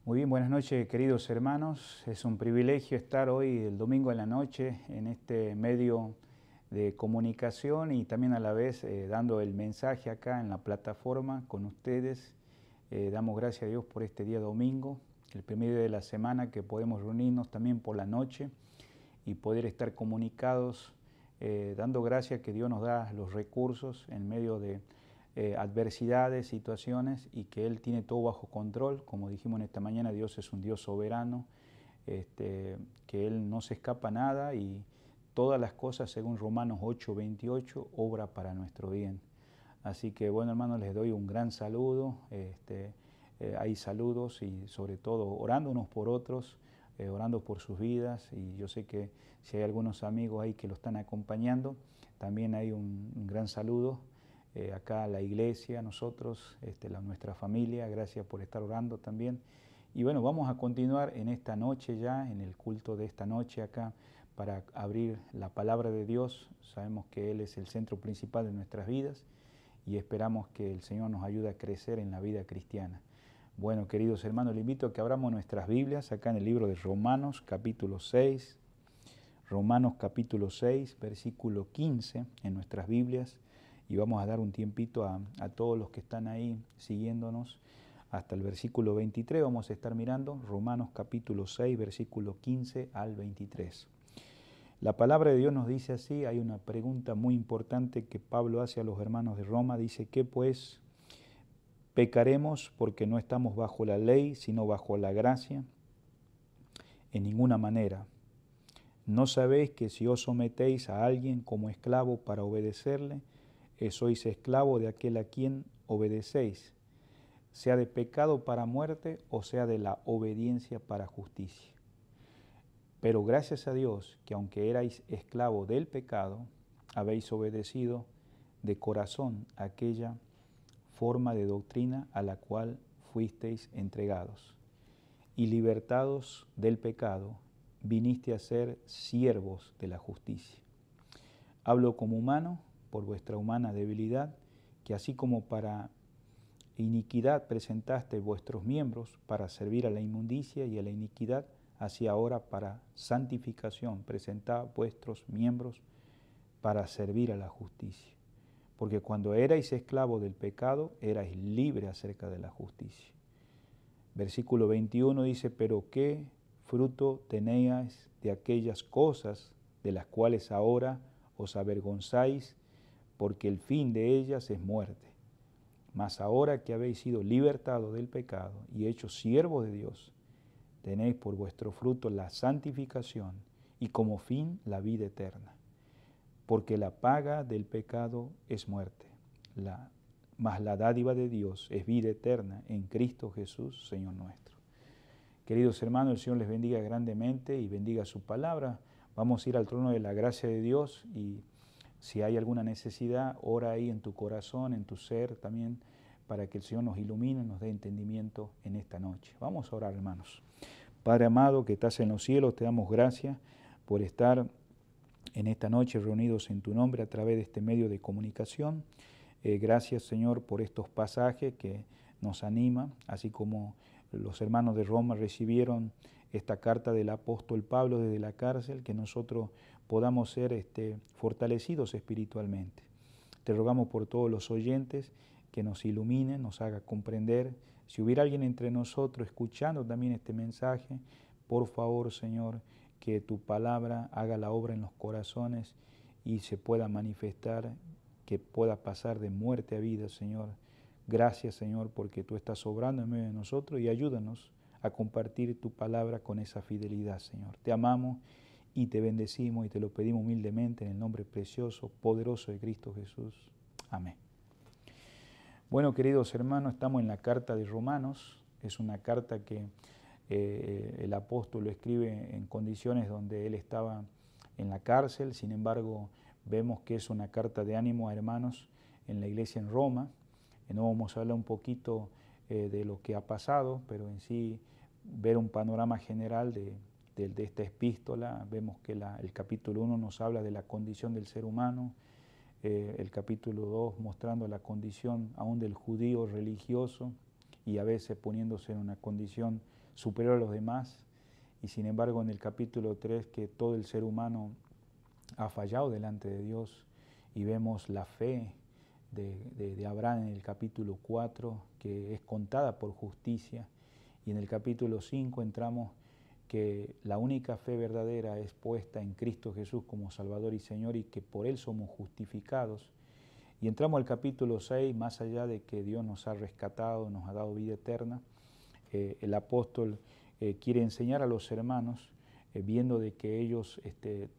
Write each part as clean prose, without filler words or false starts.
Muy bien, buenas noches queridos hermanos. Es un privilegio estar hoy el domingo en la noche en este medio de comunicación y también a la vez dando el mensaje acá en la plataforma con ustedes. Damos gracias a Dios por este día domingo, el primer día de la semana que podemos reunirnos también por la noche y poder estar comunicados, dando gracias que Dios nos da los recursos en medio de adversidades, situaciones, y que Él tiene todo bajo control. Como dijimos en esta mañana, Dios es un Dios soberano, que Él no se escapa nada y todas las cosas, según Romanos 8:28, obra para nuestro bien. Así que bueno, hermanos, les doy un gran saludo. Hay saludos y sobre todo orando unos por otros, orando por sus vidas, y yo sé que si hay algunos amigos ahí que lo están acompañando, también hay un gran saludo. Acá la iglesia, nosotros, nuestra familia, gracias por estar orando también. Y bueno, vamos a continuar en esta noche ya, en el culto de esta noche acá, para abrir la palabra de Dios. Sabemos que Él es el centro principal de nuestras vidas y esperamos que el Señor nos ayude a crecer en la vida cristiana. Bueno, queridos hermanos, les invito a que abramos nuestras Biblias acá en el libro de Romanos, capítulo 6. Romanos, capítulo 6, versículo 15 en nuestras Biblias. Y vamos a dar un tiempito a todos los que están ahí siguiéndonos hasta el versículo 23. Vamos a estar mirando Romanos capítulo 6, versículo 15 al 23. La palabra de Dios nos dice así. Hay una pregunta muy importante que Pablo hace a los hermanos de Roma. Dice, ¿qué pues? ¿Pecaremos porque no estamos bajo la ley, sino bajo la gracia? En ninguna manera. ¿No sabéis que si os sometéis a alguien como esclavo para obedecerle, sois esclavo de aquel a quien obedecéis, sea de pecado para muerte o sea de la obediencia para justicia? Pero gracias a Dios que aunque erais esclavo del pecado, habéis obedecido de corazón aquella forma de doctrina a la cual fuisteis entregados. Y libertados del pecado, viniste a ser siervos de la justicia. Hablo como humano, por vuestra humana debilidad, que así como para iniquidad presentaste vuestros miembros para servir a la inmundicia y a la iniquidad, así ahora para santificación presentad vuestros miembros para servir a la justicia. Porque cuando erais esclavos del pecado, erais libres acerca de la justicia. Versículo 21 dice, pero ¿qué fruto tenéis de aquellas cosas de las cuales ahora os avergonzáis? Porque el fin de ellas es muerte. Mas ahora que habéis sido libertados del pecado y hechos siervos de Dios, tenéis por vuestro fruto la santificación y como fin la vida eterna. Porque la paga del pecado es muerte, mas la dádiva de Dios es vida eterna en Cristo Jesús, Señor nuestro. Queridos hermanos, el Señor les bendiga grandemente y bendiga su palabra. Vamos a ir al trono de la gracia de Dios y si hay alguna necesidad, ora ahí en tu corazón, en tu ser también, para que el Señor nos ilumine, nos dé entendimiento en esta noche. Vamos a orar, hermanos. Padre amado, que estás en los cielos, te damos gracias por estar en esta noche reunidos en tu nombre a través de este medio de comunicación. Gracias, Señor, por estos pasajes que nos animan, así como los hermanos de Roma recibieron esta carta del apóstol Pablo desde la cárcel, que nosotros podamos ser fortalecidos espiritualmente. Te rogamos por todos los oyentes que nos iluminen, nos haga comprender. Si hubiera alguien entre nosotros escuchando también este mensaje, por favor, Señor, que tu palabra haga la obra en los corazones y se pueda manifestar, que pueda pasar de muerte a vida, Señor. Gracias, Señor, porque tú estás obrando en medio de nosotros y ayúdanos a compartir tu palabra con esa fidelidad, Señor. Te amamos y te bendecimos y te lo pedimos humildemente en el nombre precioso, poderoso de Cristo Jesús. Amén. Bueno, queridos hermanos, estamos en la carta de Romanos. Es una carta que el apóstol lo escribe en condiciones donde él estaba en la cárcel. Sin embargo, vemos que es una carta de ánimo a hermanos en la iglesia en Roma. No vamos a hablar un poquito de lo que ha pasado, pero en sí ver un panorama general de esta epístola. Vemos que el capítulo 1 nos habla de la condición del ser humano, el capítulo 2 mostrando la condición aún del judío religioso y a veces poniéndose en una condición superior a los demás. Y sin embargo en el capítulo 3 que todo el ser humano ha fallado delante de Dios, y vemos la fe de Abraham en el capítulo 4 que es contada por justicia, y en el capítulo 5 entramos que la única fe verdadera es puesta en Cristo Jesús como Salvador y Señor, y que por Él somos justificados. Y entramos al capítulo 6, más allá de que Dios nos ha rescatado, nos ha dado vida eterna, el apóstol quiere enseñar a los hermanos, viendo de que ellos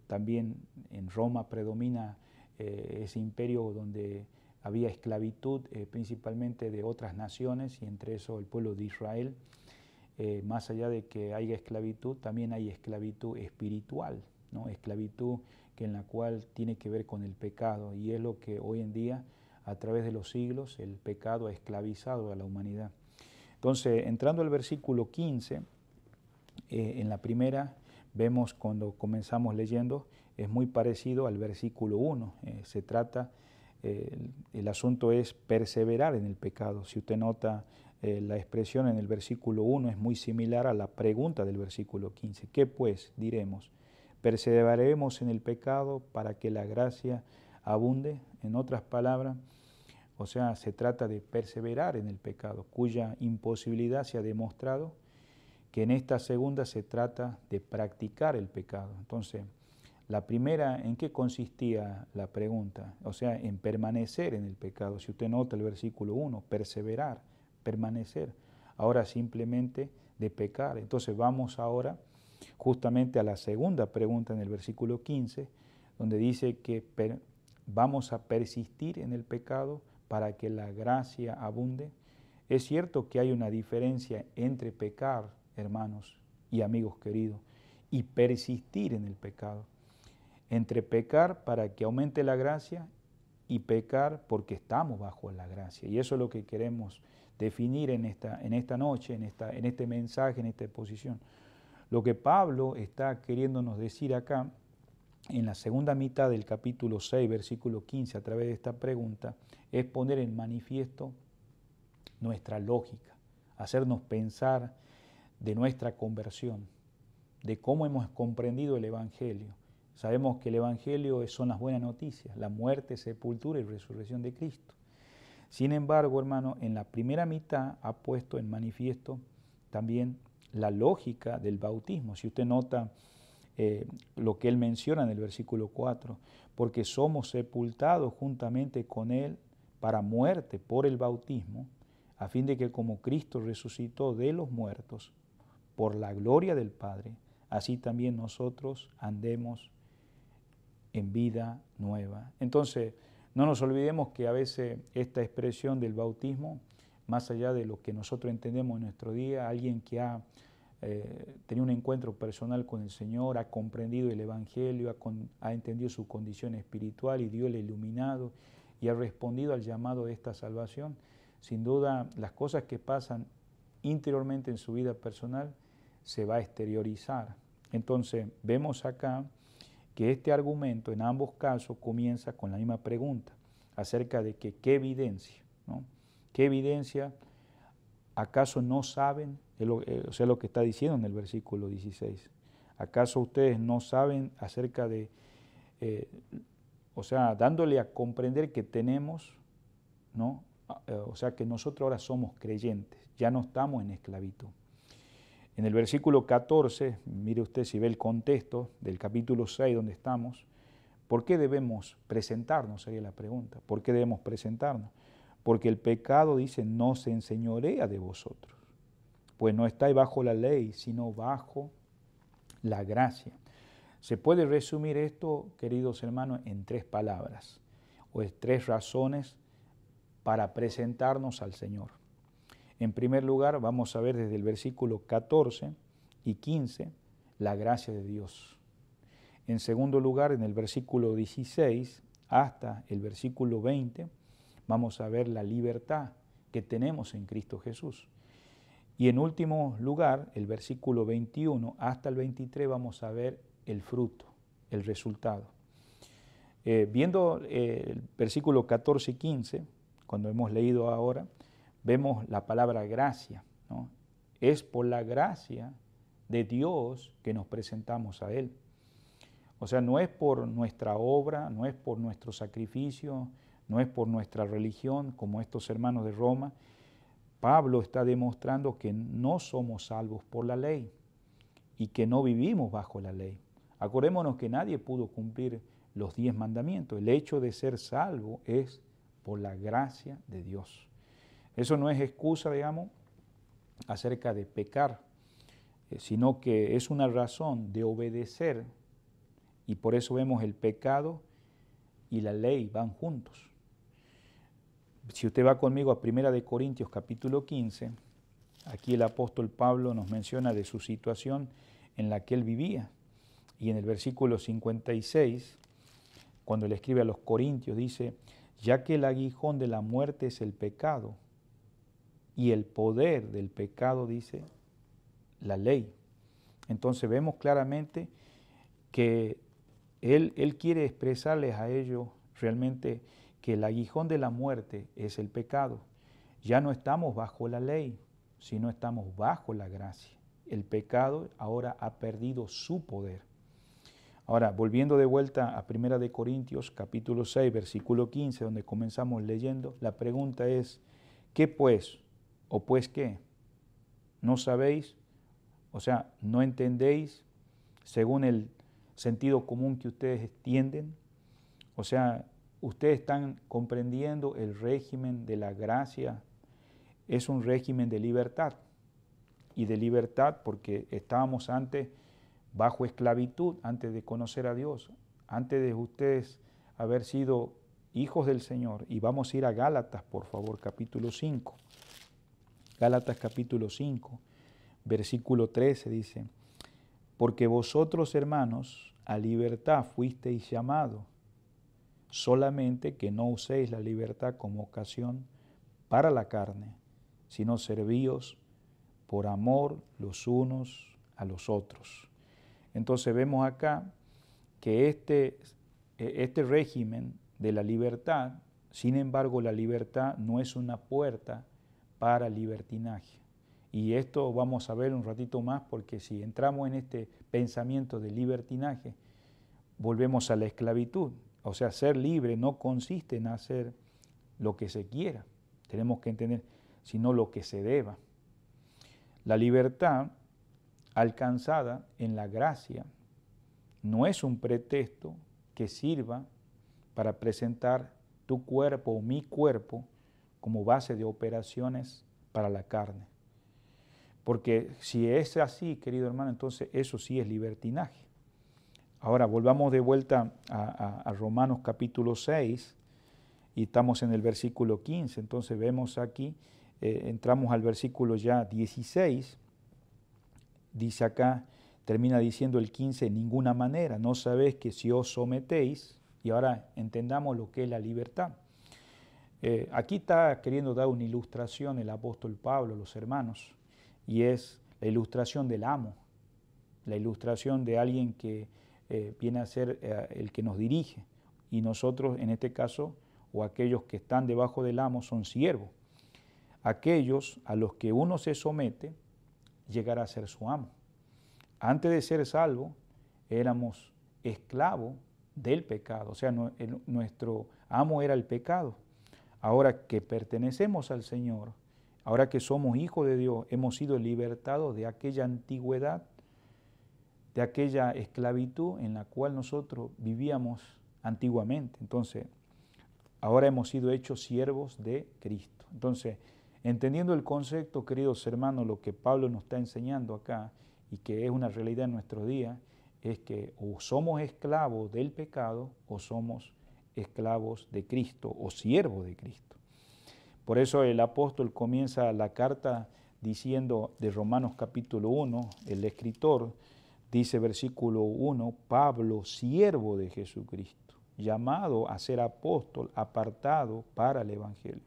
también en Roma predomina ese imperio donde había esclavitud, principalmente de otras naciones, y entre eso el pueblo de Israel. Más allá de que haya esclavitud, también hay esclavitud espiritual, ¿no? Esclavitud en la cual tiene que ver con el pecado, y es lo que hoy en día, a través de los siglos, el pecado ha esclavizado a la humanidad. Entonces, entrando al versículo 15, en la primera, vemos cuando comenzamos leyendo, es muy parecido al versículo 1. Se trata, el asunto es perseverar en el pecado. Si usted nota, la expresión en el versículo 1 es muy similar a la pregunta del versículo 15. ¿Qué pues diremos? ¿Perseveraremos en el pecado para que la gracia abunde? En otras palabras, o sea, se trata de perseverar en el pecado, cuya imposibilidad se ha demostrado, que en esta segunda se trata de practicar el pecado. Entonces, la primera, ¿en qué consistía la pregunta? O sea, en permanecer en el pecado. Si usted nota el versículo 1, perseverar, permanecer. Ahora simplemente de pecar. Entonces vamos ahora justamente a la segunda pregunta en el versículo 15, donde dice que vamos a persistir en el pecado para que la gracia abunde. Es cierto que hay una diferencia entre pecar, hermanos y amigos queridos, y persistir en el pecado. Entre pecar para que aumente la gracia y pecar porque estamos bajo la gracia. Y eso es lo que queremos definir en esta noche, en este mensaje, en esta exposición. Lo que Pablo está queriéndonos decir acá, en la segunda mitad del capítulo 6, versículo 15, a través de esta pregunta, es poner en manifiesto nuestra lógica, hacernos pensar de nuestra conversión, de cómo hemos comprendido el Evangelio. Sabemos que el Evangelio son las buenas noticias, la muerte, sepultura y resurrección de Cristo. Sin embargo, hermano, en la primera mitad ha puesto en manifiesto también la lógica del bautismo. Si usted nota lo que él menciona en el versículo 4, porque somos sepultados juntamente con él para muerte por el bautismo, a fin de que como Cristo resucitó de los muertos por la gloria del Padre, así también nosotros andemos en vida nueva. Entonces, no nos olvidemos que a veces esta expresión del bautismo, más allá de lo que nosotros entendemos en nuestro día, alguien que ha tenido un encuentro personal con el Señor, ha comprendido el Evangelio, ha entendido su condición espiritual y Dios le ha iluminado y ha respondido al llamado de esta salvación, sin duda las cosas que pasan interiormente en su vida personal se va a exteriorizar. Entonces, vemos acá que este argumento en ambos casos comienza con la misma pregunta acerca de que qué evidencia, ¿no? ¿Qué evidencia? ¿Acaso no saben? O sea, lo que está diciendo en el versículo 16. ¿Acaso ustedes no saben acerca de, o sea, dándole a comprender que tenemos, ¿no? O sea, que nosotros ahora somos creyentes, ya no estamos en esclavitud. En el versículo 14, mire usted si ve el contexto del capítulo 6 donde estamos, ¿por qué debemos presentarnos? Sería la pregunta. ¿Por qué debemos presentarnos? Porque el pecado, dice, no se enseñorea de vosotros, pues no estáis bajo la ley, sino bajo la gracia. Se puede resumir esto, queridos hermanos, en tres palabras, o en tres razones para presentarnos al Señor. En primer lugar, vamos a ver desde el versículo 14 y 15 la gracia de Dios. En segundo lugar, en el versículo 16 hasta el versículo 20, vamos a ver la libertad que tenemos en Cristo Jesús. Y en último lugar, el versículo 21 hasta el 23, vamos a ver el fruto, el resultado. Viendo el versículo 14 y 15, cuando hemos leído ahora, vemos la palabra gracia, ¿no? Es por la gracia de Dios que nos presentamos a Él. O sea, no es por nuestra obra, no es por nuestro sacrificio, no es por nuestra religión, como estos hermanos de Roma. Pablo está demostrando que no somos salvos por la ley y que no vivimos bajo la ley. Acordémonos que nadie pudo cumplir los 10 mandamientos. El hecho de ser salvo es por la gracia de Dios. Eso no es excusa, digamos, acerca de pecar, sino que es una razón de obedecer, y por eso vemos el pecado y la ley van juntos. Si usted va conmigo a 1 Corintios capítulo 15, aquí el apóstol Pablo nos menciona de su situación en la que él vivía. Y en el versículo 56, cuando le escribe a los Corintios, dice, ya que el aguijón de la muerte es el pecado, y el poder del pecado, dice, la ley. Entonces vemos claramente que él quiere expresarles a ellos realmente que el aguijón de la muerte es el pecado. Ya no estamos bajo la ley, sino estamos bajo la gracia. El pecado ahora ha perdido su poder. Ahora, volviendo de vuelta a 1 Corintios, capítulo 6, versículo 15, donde comenzamos leyendo, la pregunta es, ¿qué pues? ¿O pues qué? ¿No sabéis? O sea, ¿no entendéis según el sentido común que ustedes entienden? O sea, ustedes están comprendiendo el régimen de la gracia. Es un régimen de libertad. Y de libertad porque estábamos antes bajo esclavitud, antes de conocer a Dios, antes de ustedes haber sido hijos del Señor. Y vamos a ir a Gálatas, por favor, capítulo 5. Gálatas capítulo 5, versículo 13 dice, porque vosotros, hermanos, a libertad fuisteis llamados, solamente que no uséis la libertad como ocasión para la carne, sino servíos por amor los unos a los otros. Entonces vemos acá que este régimen de la libertad, sin embargo, la libertad no es una puerta para libertinaje. Y esto vamos a ver un ratito más, porque si entramos en este pensamiento de libertinaje, volvemos a la esclavitud. O sea, ser libre no consiste en hacer lo que se quiera, tenemos que entender, sino lo que se deba. La libertad alcanzada en la gracia no es un pretexto que sirva para presentar tu cuerpo o mi cuerpo como base de operaciones para la carne. Porque si es así, querido hermano, entonces eso sí es libertinaje. Ahora volvamos de vuelta a Romanos capítulo 6 y estamos en el versículo 15. Entonces vemos aquí, entramos al versículo ya 16, dice acá, termina diciendo el 15, en ninguna manera, no sabéis que si os sometéis, y ahora entendamos lo que es la libertad. Aquí está queriendo dar una ilustración el apóstol Pablo, los hermanos, y es la ilustración del amo, la ilustración de alguien que viene a ser el que nos dirige, y nosotros en este caso, o aquellos que están debajo del amo, son siervos. Aquellos a los que uno se somete, llegará a ser su amo. Antes de ser salvo, éramos esclavos del pecado, o sea, nuestro amo era el pecado. Ahora que pertenecemos al Señor, ahora que somos hijos de Dios, hemos sido libertados de aquella antigüedad, de aquella esclavitud en la cual nosotros vivíamos antiguamente. Entonces, ahora hemos sido hechos siervos de Cristo. Entonces, entendiendo el concepto, queridos hermanos, lo que Pablo nos está enseñando acá y que es una realidad en nuestros días, es que o somos esclavos del pecado o somos esclavos de Cristo o siervos de Cristo. Por eso el apóstol comienza la carta diciendo de Romanos capítulo 1, el escritor dice versículo 1, Pablo, siervo de Jesucristo, llamado a ser apóstol, apartado para el Evangelio.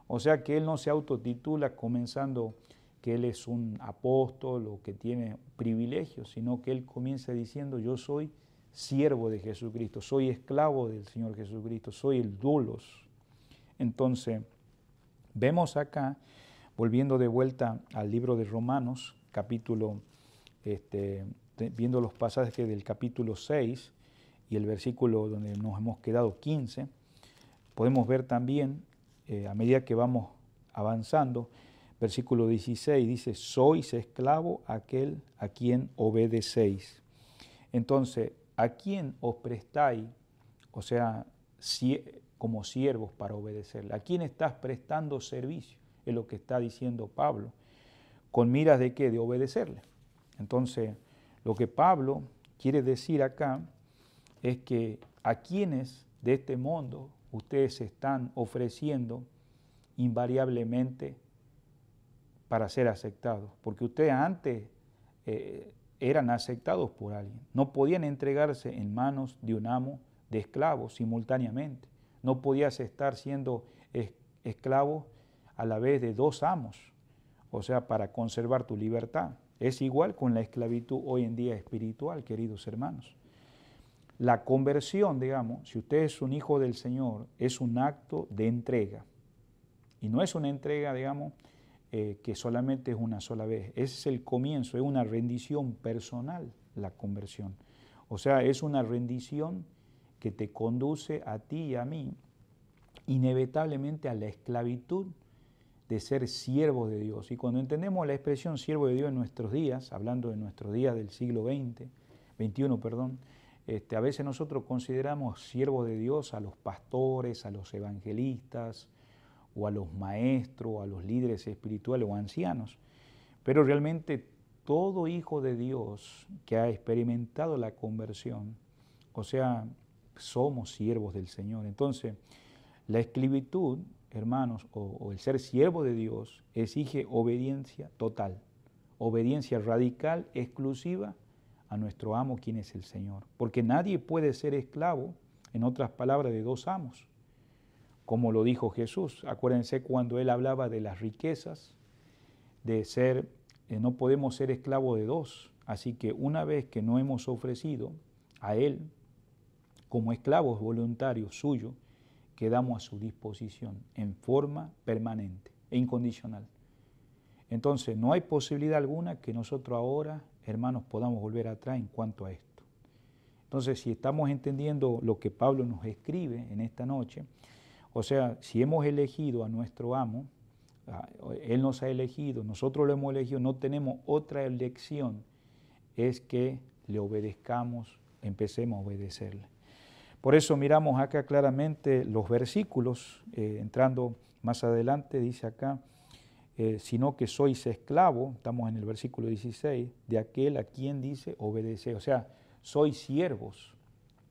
O sea que él no se autotitula comenzando que él es un apóstol o que tiene privilegios, sino que él comienza diciendo yo soy siervo de Jesucristo, soy esclavo del Señor Jesucristo, soy el doulos. Entonces, Vemos acá, volviendo de vuelta al libro de Romanos, viendo los pasajes del capítulo 6 y el versículo donde nos hemos quedado 15, podemos ver también, a medida que vamos avanzando, versículo 16 dice, sois esclavo aquel a quien obedecéis. Entonces, ¿a quién os prestáis? O sea, como siervos para obedecerle. ¿A quién estás prestando servicio? Es lo que está diciendo Pablo. ¿Con miras de qué? De obedecerle. Entonces, lo que Pablo quiere decir acá es que a quienes de este mundo ustedes se están ofreciendo invariablemente para ser aceptados. Porque ustedes antes eran aceptados por alguien. No podían entregarse en manos de un amo de esclavos simultáneamente. No podías estar siendo esclavo a la vez de dos amos, o sea, para conservar tu libertad. Es igual con la esclavitud hoy en día espiritual, queridos hermanos. La conversión, digamos, si usted es un hijo del Señor, es un acto de entrega. Y no es una entrega, digamos, que solamente es una sola vez. Ese es el comienzo, es una rendición personal, la conversión. O sea, es una rendición que te conduce a ti y a mí inevitablemente a la esclavitud de ser siervos de Dios. Y cuando entendemos la expresión siervo de Dios en nuestros días, hablando de nuestros días del siglo XXI, a veces nosotros consideramos siervos de Dios a los pastores, a los evangelistas, o a los maestros, o a los líderes espirituales o ancianos. Pero realmente todo hijo de Dios que ha experimentado la conversión, o sea, somos siervos del Señor. Entonces, la esclavitud, hermanos, o el ser siervo de Dios, exige obediencia total, obediencia radical, exclusiva a nuestro amo, quien es el Señor. Porque nadie puede ser esclavo, en otras palabras, de dos amos, como lo dijo Jesús. Acuérdense cuando Él hablaba de las riquezas, de ser, no podemos ser esclavos de dos. Así que una vez que nos hemos ofrecido a Él como esclavos voluntarios suyos, quedamos a su disposición en forma permanente e incondicional. Entonces, no hay posibilidad alguna que nosotros ahora, hermanos, podamos volver atrás en cuanto a esto. Entonces, si estamos entendiendo lo que Pablo nos escribe en esta noche, o sea, si hemos elegido a nuestro amo, Él nos ha elegido, nosotros lo hemos elegido, no tenemos otra elección, es que le obedezcamos, empecemos a obedecerle. Por eso miramos acá claramente los versículos, entrando más adelante, dice acá, sino que sois esclavo, estamos en el versículo 16, de aquel a quien dice obedece. O sea, sois siervos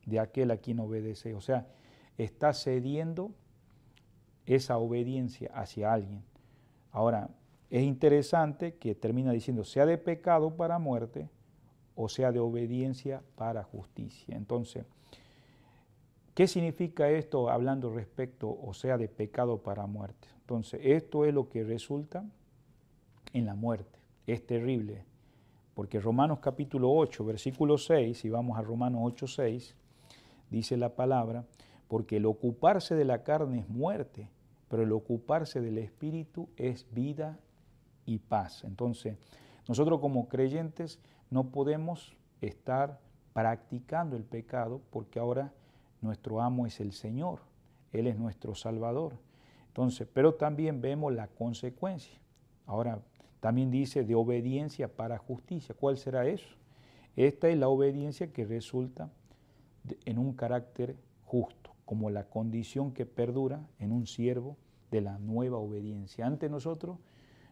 de aquel a quien obedece. O sea, está cediendo esa obediencia hacia alguien. Ahora, es interesante que termina diciendo, sea de pecado para muerte o sea de obediencia para justicia. Entonces, ¿qué significa esto hablando respecto, o sea, de pecado para muerte? Entonces, esto es lo que resulta en la muerte. Es terrible, porque Romanos capítulo 8, versículo 6, si vamos a Romanos 8, 6, dice la palabra, porque el ocuparse de la carne es muerte, pero el ocuparse del Espíritu es vida y paz. Entonces, nosotros como creyentes no podemos estar practicando el pecado porque ahora nuestro amo es el Señor, Él es nuestro Salvador. Entonces, pero también vemos la consecuencia. Ahora, también dice de obediencia para justicia. ¿Cuál será eso? Esta es la obediencia que resulta en un carácter justo, como la condición que perdura en un siervo de la nueva obediencia. Antes nosotros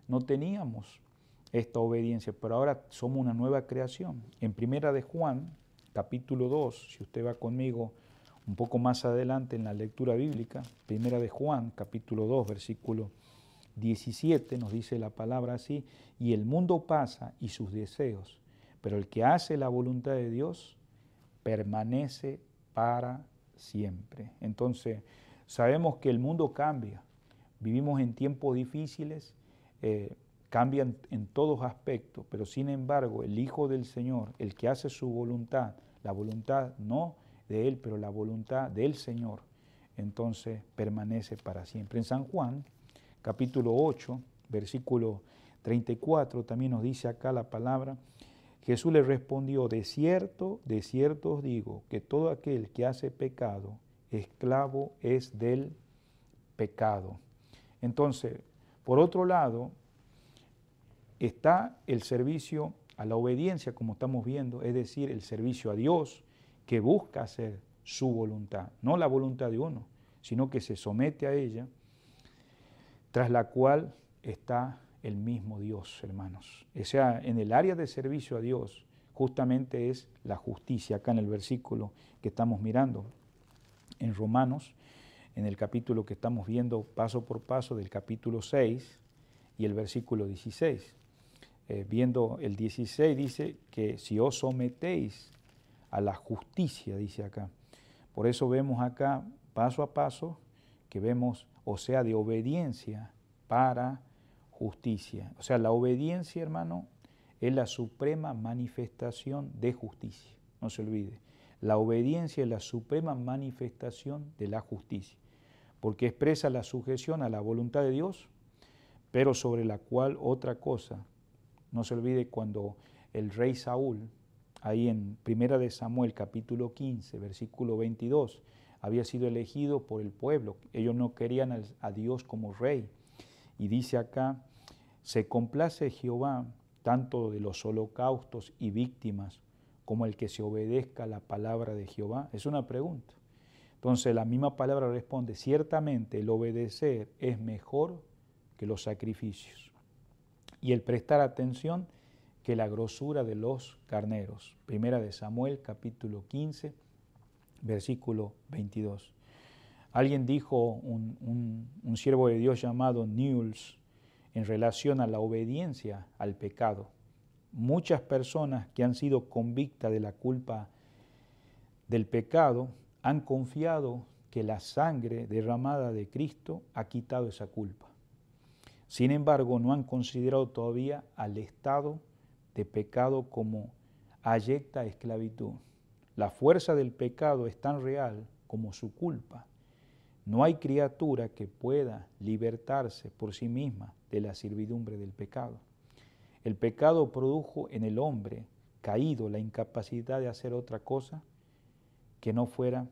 no teníamos esta obediencia, pero ahora somos una nueva creación. En Primera de Juan, capítulo 2, si usted va conmigo un poco más adelante en la lectura bíblica, Primera de Juan, capítulo 2, versículo 17, nos dice la palabra así, y el mundo pasa y sus deseos, pero el que hace la voluntad de Dios permanece para siempre. Entonces, sabemos que el mundo cambia, vivimos en tiempos difíciles, cambian en todos aspectos, pero sin embargo el Hijo del Señor, el que hace su voluntad, la voluntad no de Él, pero la voluntad del Señor, entonces permanece para siempre. En San Juan, capítulo 8, versículo 34, también nos dice acá la palabra, Jesús le respondió, de cierto os digo, que todo aquel que hace pecado, esclavo es del pecado. Entonces, por otro lado, está el servicio a la obediencia, como estamos viendo, es decir, el servicio a Dios, que busca hacer su voluntad, no la voluntad de uno, sino que se somete a ella, tras la cual está el mismo Dios, hermanos. O sea, en el área de servicio a Dios, justamente es la justicia, acá en el versículo que estamos mirando, en Romanos, en el capítulo que estamos viendo paso por paso del capítulo 6 y el versículo 16. Viendo el 16 dice que si os sometéis a la justicia, dice acá. Por eso vemos acá paso a paso que vemos, o sea, de obediencia para justicia. O sea, la obediencia, hermano, es la suprema manifestación de justicia. No se olvide. La obediencia es la suprema manifestación de la justicia, porque expresa la sujeción a la voluntad de Dios, pero sobre la cual otra cosa. No se olvide cuando el rey Saúl, ahí en 1 de Samuel capítulo 15, versículo 22, había sido elegido por el pueblo. Ellos no querían a Dios como rey. Y dice acá, se complace Jehová tanto de los holocaustos y víctimas como el que se obedezca a la palabra de Jehová. Es una pregunta. Entonces la misma palabra responde, ciertamente el obedecer es mejor que los sacrificios y el prestar atención que la grosura de los carneros. 1 de Samuel capítulo 15, versículo 22. Alguien dijo, un siervo de Dios llamado Newells, en relación a la obediencia al pecado. Muchas personas que han sido convictas de la culpa del pecado han confiado que la sangre derramada de Cristo ha quitado esa culpa. Sin embargo, no han considerado todavía al estado de pecado como ayecta esclavitud. La fuerza del pecado es tan real como su culpa. No hay criatura que pueda libertarse por sí misma de la servidumbre del pecado. El pecado produjo en el hombre caído la incapacidad de hacer otra cosa que no fuera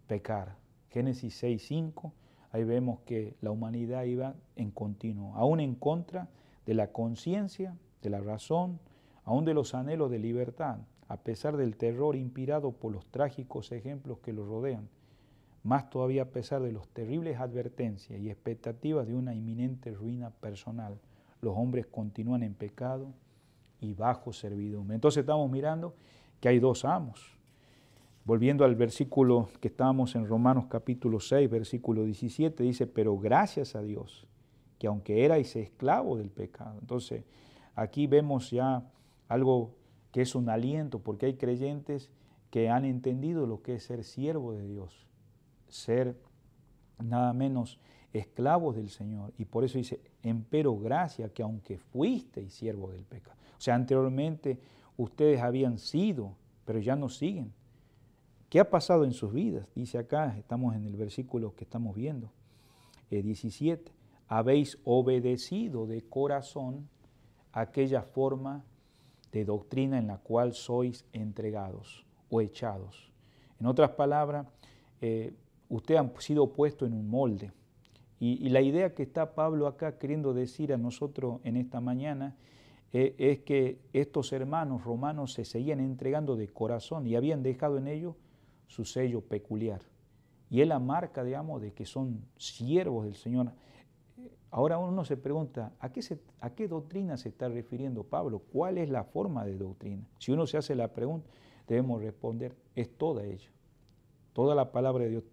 pecar. Génesis 6:5, ahí vemos que la humanidad iba en continuo, aún en contra de la conciencia, de la razón, aún de los anhelos de libertad, a pesar del terror inspirado por los trágicos ejemplos que lo rodean, más todavía a pesar de las terribles advertencias y expectativas de una inminente ruina personal. Los hombres continúan en pecado y bajo servidumbre. Entonces estamos mirando que hay dos amos. Volviendo al versículo que estábamos en Romanos capítulo 6, versículo 17, dice, pero gracias a Dios, que aunque erais esclavos del pecado. Entonces, aquí vemos ya algo que es un aliento, porque hay creyentes que han entendido lo que es ser siervo de Dios, ser nada menos esclavos del Señor. Y por eso dice, empero gracia, que aunque fuisteis siervos del pecado. O sea, anteriormente ustedes habían sido, pero ya no siguen. ¿Qué ha pasado en sus vidas? Dice acá, estamos en el versículo que estamos viendo, 17. Habéis obedecido de corazón aquella forma de doctrina en la cual sois entregados o echados. En otras palabras, ustedes han sido puestos en un molde. Y la idea que está Pablo acá queriendo decir a nosotros en esta mañana es que estos hermanos romanos se seguían entregando de corazón y habían dejado en ellos su sello peculiar. Y es la marca, digamos, de que son siervos del Señor. Ahora uno se pregunta, ¿a qué doctrina se está refiriendo Pablo? ¿Cuál es la forma de doctrina? Si uno se hace la pregunta, debemos responder, es toda ella. Toda la palabra de Dios.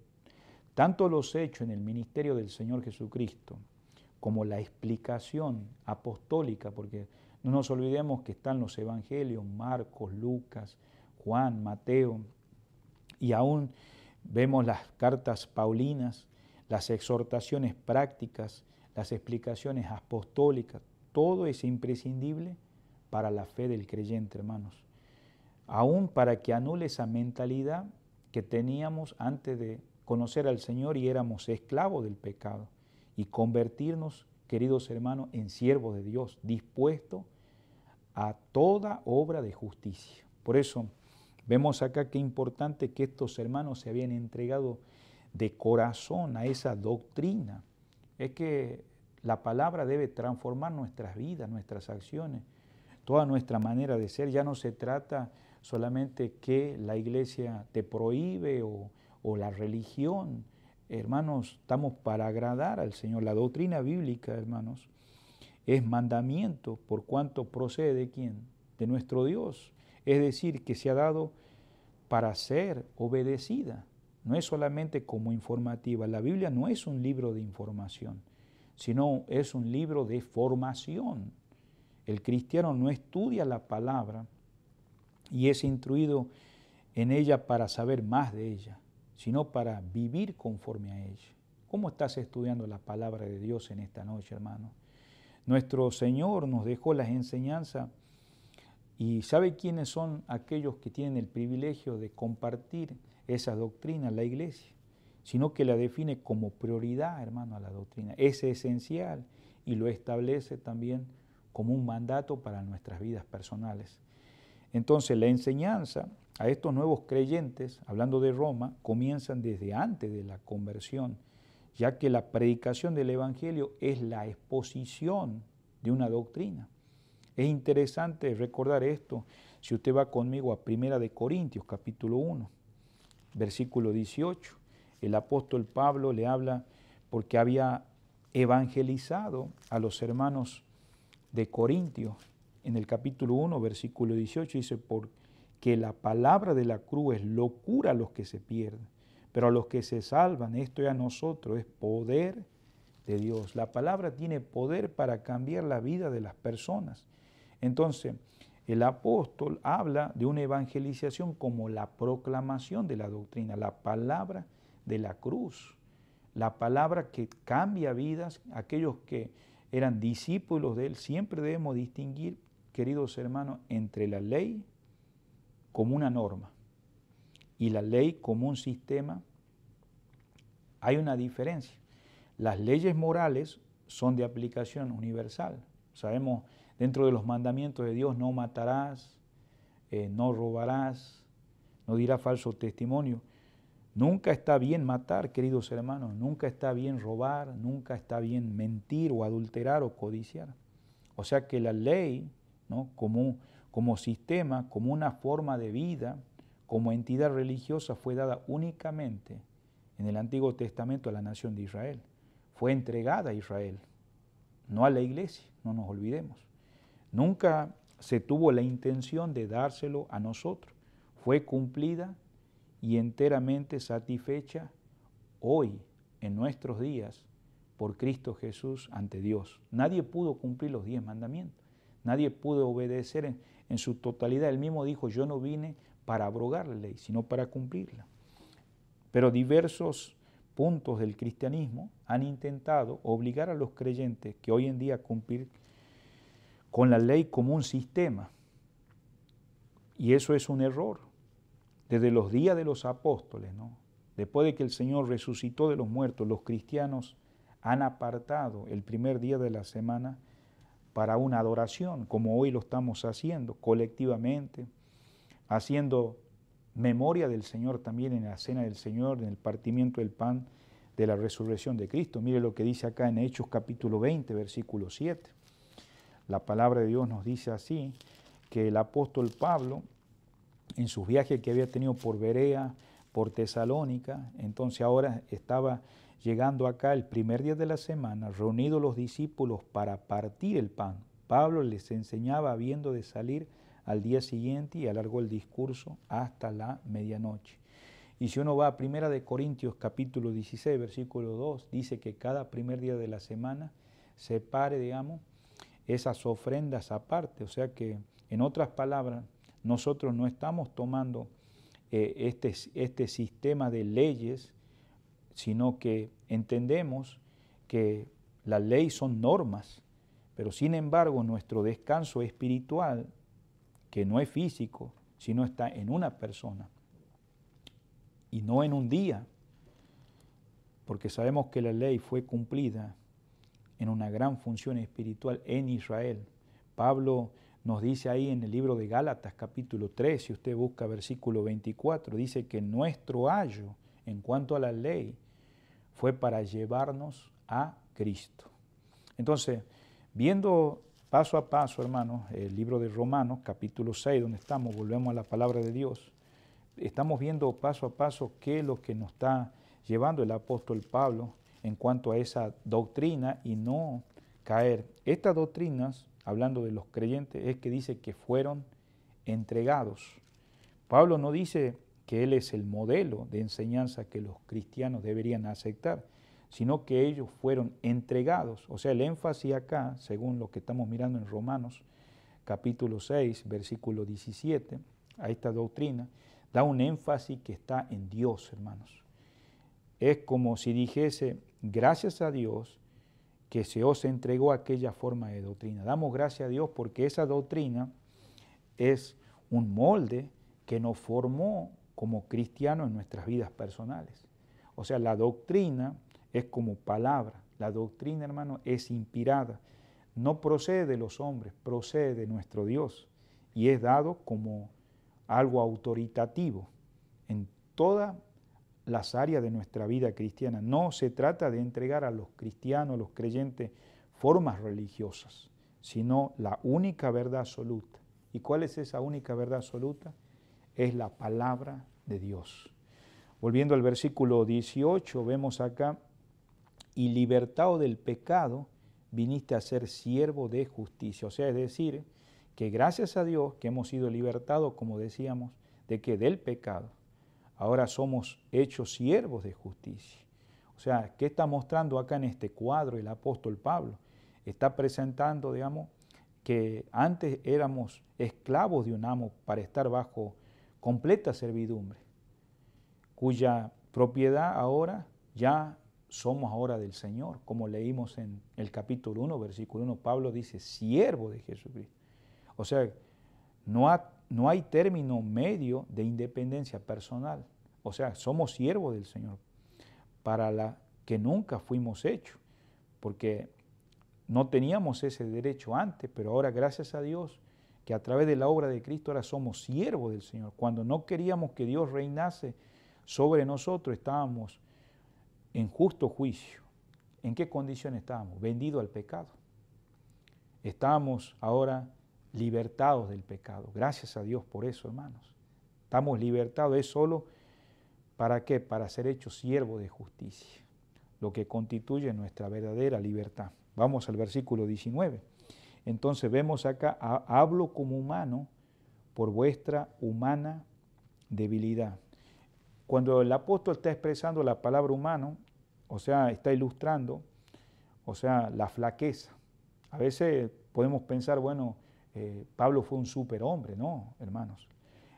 Tanto los hechos en el ministerio del Señor Jesucristo, como la explicación apostólica, porque no nos olvidemos que están los evangelios, Marcos, Lucas, Juan, Mateo, y aún vemos las cartas paulinas, las exhortaciones prácticas, las explicaciones apostólicas, todo es imprescindible para la fe del creyente, hermanos. Aún para que anule esa mentalidad que teníamos antes de conocer al Señor y éramos esclavos del pecado. y convertirnos, queridos hermanos, en siervos de Dios, dispuestos a toda obra de justicia. Por eso vemos acá que es importante que estos hermanos se habían entregado de corazón a esa doctrina. Es que la palabra debe transformar nuestras vidas, nuestras acciones, toda nuestra manera de ser. Ya no se trata solamente que la iglesia te prohíbe o la religión. Hermanos, estamos para agradar al Señor. La doctrina bíblica, hermanos, es mandamiento por cuanto procede de quién? De nuestro Dios. Es decir, que se ha dado para ser obedecida. No es solamente como informativa. La Biblia no es un libro de información, sino es un libro de formación. El cristiano no estudia la palabra y es instruido en ella para saber más de ella, sino para vivir conforme a ella. ¿Cómo estás estudiando la palabra de Dios en esta noche, hermano? Nuestro Señor nos dejó las enseñanzas y ¿sabe quiénes son aquellos que tienen el privilegio de compartir esa doctrina? La iglesia, sino que la define como prioridad, hermano, a la doctrina. Es esencial y lo establece también como un mandato para nuestras vidas personales. Entonces, la enseñanza a estos nuevos creyentes, hablando de Roma, comienzan desde antes de la conversión, ya que la predicación del Evangelio es la exposición de una doctrina. Es interesante recordar esto si usted va conmigo a 1 de Corintios, capítulo 1, versículo 18. El apóstol Pablo le habla porque había evangelizado a los hermanos de Corintios. En el capítulo 1, versículo 18, dice, porque la palabra de la cruz es locura a los que se pierden, pero a los que se salvan, esto es a nosotros, es poder de Dios. La palabra tiene poder para cambiar la vida de las personas. Entonces, el apóstol habla de una evangelización como la proclamación de la doctrina, la palabra de la cruz, la palabra que cambia vidas. Aquellos que eran discípulos de él, siempre debemos distinguir, queridos hermanos, entre la ley como una norma y la ley como un sistema. Hay una diferencia. Las leyes morales son de aplicación universal. Sabemos, dentro de los mandamientos de Dios, no matarás, no robarás, no dirás falso testimonio. Nunca está bien matar, queridos hermanos, nunca está bien robar, nunca está bien mentir o adulterar o codiciar. O sea que la ley, ¿no?, como sistema, como una forma de vida, como entidad religiosa, fue dada únicamente en el Antiguo Testamento a la nación de Israel. Fue entregada a Israel, no a la iglesia, no nos olvidemos. Nunca se tuvo la intención de dárselo a nosotros. Fue cumplida y enteramente satisfecha hoy, en nuestros días, por Cristo Jesús ante Dios. Nadie pudo cumplir los 10 mandamientos. Nadie pudo obedecer en su totalidad. Él mismo dijo, yo no vine para abrogar la ley, sino para cumplirla. Pero diversos puntos del cristianismo han intentado obligar a los creyentes que hoy en día cumplir con la ley como un sistema. Y eso es un error. Desde los días de los apóstoles, ¿no?, después de que el Señor resucitó de los muertos, los cristianos han apartado el primer día de la semana para una adoración, como hoy lo estamos haciendo colectivamente, haciendo memoria del Señor también en la cena del Señor, en el partimiento del pan de la resurrección de Cristo. Mire lo que dice acá en Hechos capítulo 20, versículo 7. La palabra de Dios nos dice así, que el apóstol Pablo, en sus viajes que había tenido por Berea, por Tesalónica, entonces ahora estaba llegando acá el primer día de la semana, reunidos los discípulos para partir el pan. Pablo les enseñaba habiendo de salir al día siguiente y alargó el discurso hasta la medianoche. Y si uno va a 1 de Corintios capítulo 16, versículo 2, dice que cada primer día de la semana separe, digamos, esas ofrendas aparte. O sea que, en otras palabras, nosotros no estamos tomando este sistema de leyes, sino que entendemos que la ley son normas, pero sin embargo nuestro descanso espiritual, que no es físico, sino está en una persona y no en un día, porque sabemos que la ley fue cumplida en una gran función espiritual en Israel. Pablo nos dice ahí en el libro de Gálatas capítulo 3, si usted busca versículo 24, dice que nuestro ayo en cuanto a la ley fue para llevarnos a Cristo. Entonces, viendo paso a paso, hermanos, el libro de Romanos capítulo 6, donde estamos, volvemos a la palabra de Dios, estamos viendo paso a paso qué es lo que nos está llevando el apóstol Pablo en cuanto a esa doctrina y no caer. Estas doctrinas, hablando de los creyentes, es que dice que fueron entregados. Pablo no dice que él es el modelo de enseñanza que los cristianos deberían aceptar, sino que ellos fueron entregados. O sea, el énfasis acá, según lo que estamos mirando en Romanos, capítulo 6, versículo 17, a esta doctrina, da un énfasis que está en Dios, hermanos. Es como si dijese, gracias a Dios que se os entregó aquella forma de doctrina. Damos gracias a Dios porque esa doctrina es un molde que nos formó como cristianos en nuestras vidas personales. O sea, la doctrina es como palabra. La doctrina, hermano, es inspirada. No procede de los hombres, procede de nuestro Dios. Y es dado como algo autoritativo en todas las áreas de nuestra vida cristiana. No se trata de entregar a los cristianos, a los creyentes, formas religiosas, sino la única verdad absoluta. ¿Y cuál es esa única verdad absoluta? Es la palabra de Dios. Volviendo al versículo 18, vemos acá, y libertado del pecado, viniste a ser siervo de justicia. O sea, es decir, que gracias a Dios que hemos sido libertados, como decíamos, de que del pecado, ahora somos hechos siervos de justicia. O sea, ¿qué está mostrando acá en este cuadro el apóstol Pablo? Está presentando, digamos, que antes éramos esclavos de un amo para estar bajo completa servidumbre, cuya propiedad ahora ya somos ahora del Señor. Como leímos en el capítulo 1, versículo 1, Pablo dice, siervo de Jesucristo. O sea, no hay término medio de independencia personal. O sea, somos siervos del Señor, para la que nunca fuimos hechos, porque no teníamos ese derecho antes, pero ahora gracias a Dios, que a través de la obra de Cristo ahora somos siervos del Señor. Cuando no queríamos que Dios reinase sobre nosotros, estábamos en justo juicio. ¿En qué condición estábamos? Vendidos al pecado. Estábamos ahora libertados del pecado. Gracias a Dios por eso, hermanos. Estamos libertados. Es solo, ¿para qué? Para ser hechos siervos de justicia, lo que constituye nuestra verdadera libertad. Vamos al versículo 19. Entonces vemos acá, hablo como humano por vuestra humana debilidad. Cuando el apóstol está expresando la palabra humano, o sea, está ilustrando, o sea, la flaqueza. A veces podemos pensar, bueno, Pablo fue un superhombre. No, hermanos.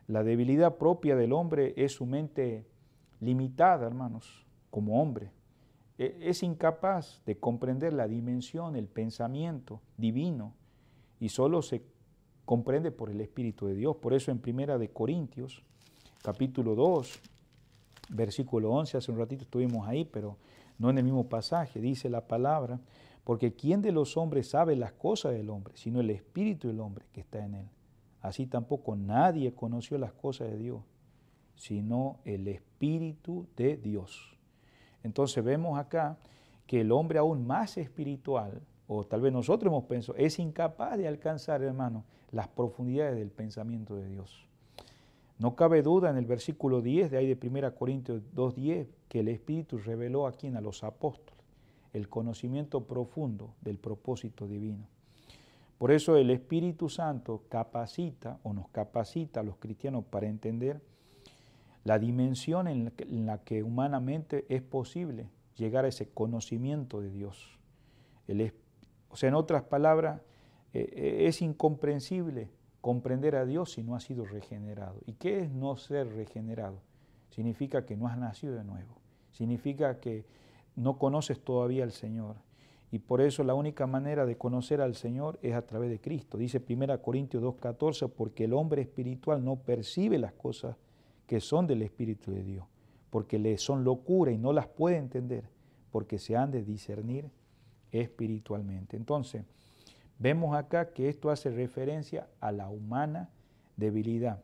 La debilidad propia del hombre es su mente limitada, hermanos, como hombre. Es incapaz de comprender la dimensión, el pensamiento divino, y solo se comprende por el Espíritu de Dios. Por eso en 1 Corintios, capítulo 2, versículo 11, hace un ratito estuvimos ahí, pero no en el mismo pasaje, dice la palabra, porque ¿quién de los hombres sabe las cosas del hombre, sino el Espíritu del hombre que está en él? Así tampoco nadie conoció las cosas de Dios, sino el Espíritu de Dios. Entonces vemos acá que el hombre aún más espiritual, o tal vez nosotros hemos pensado, es incapaz de alcanzar, hermano, las profundidades del pensamiento de Dios. No cabe duda en el versículo 10 de ahí de 1 Corintios 2:10 que el Espíritu reveló a quien, a los apóstoles, el conocimiento profundo del propósito divino. Por eso el Espíritu Santo capacita o nos capacita a los cristianos para entender la dimensión en la que humanamente es posible llegar a ese conocimiento de Dios. O sea, en otras palabras, es incomprensible comprender a Dios si no has sido regenerado. ¿Y qué es no ser regenerado? Significa que no has nacido de nuevo. Significa que no conoces todavía al Señor. Y por eso la única manera de conocer al Señor es a través de Cristo. Dice 1 Corintios 2:14, porque el hombre espiritual no percibe las cosas que son del Espíritu de Dios, porque le son locura y no las puede entender, porque se han de discernir espiritualmente. Entonces, vemos acá que esto hace referencia a la humana debilidad.